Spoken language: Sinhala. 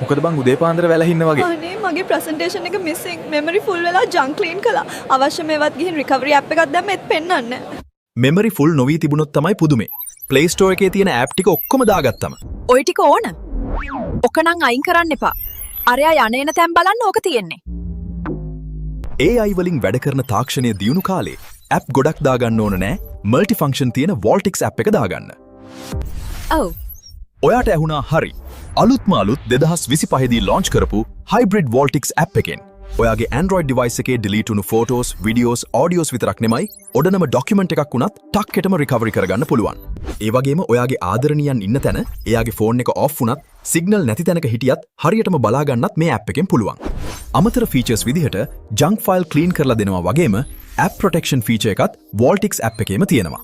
මොකද බං උදේ පාන්දර වැලහින්න වගේ. අනේ මගේ ප්‍රසන්ටේෂන් එක මිසින් මෙමරි ෆුල් වෙලා ජංක් ක්ලීන් කළා. අවශ්‍ය මේවත් ගිහින් රිකවරි ඇප් එකක් දැම්ම ඒත් පෙන්නන්නේ නැහැ. මෙමරි ෆුල් නොවී තිබුණොත් තමයි පුදුමේ. ප්ලේ ස්ටෝර් එකේ තියෙන ඇප් ටික ඔක්කොම දාගත්තම. ඔය ටික ඕන. ඔකනම් අයින් කරන්න එපා. අරයා යන තැන් බලන්න ඕක තියෙන්නේ. AI වලින් වැඩ කරන තාක්ෂණය දියුණු කාලේ ඇප් ගොඩක් දාගන්න ඕන නෑ. මල්ටි ෆන්ක්ෂන් තියෙන Voltix ඇප් එක දාගන්න. ඔව්. ඔයාට ඇහුණා හරි. අලුත්ම අලුත් 2025 දී ලොන්ච් කරපු හයිබ්‍රිඩ් Voltix ඇප් එකෙන් ඔයාගේ Android device එකේ delete වුණු photos, videos, audios විතරක් නෙමයි ඔඩනම document එකක් වුණත් ටක්කෙටම recovery කරගන්න පුළුවන්. ඒ වගේම ඔයාගේ ආදරණියන් ඉන්න තැන එයාගේ phone එක off වුණත් signal නැති තැනක හිටියත් හරියටම බලා ගන්නත් මේ ඇප් එකෙන් පුළුවන්. අමතර features විදිහට junk file clean කරලා දෙනවා වගේම app protection feature එකත් Voltix ඇප් එකේම තියෙනවා.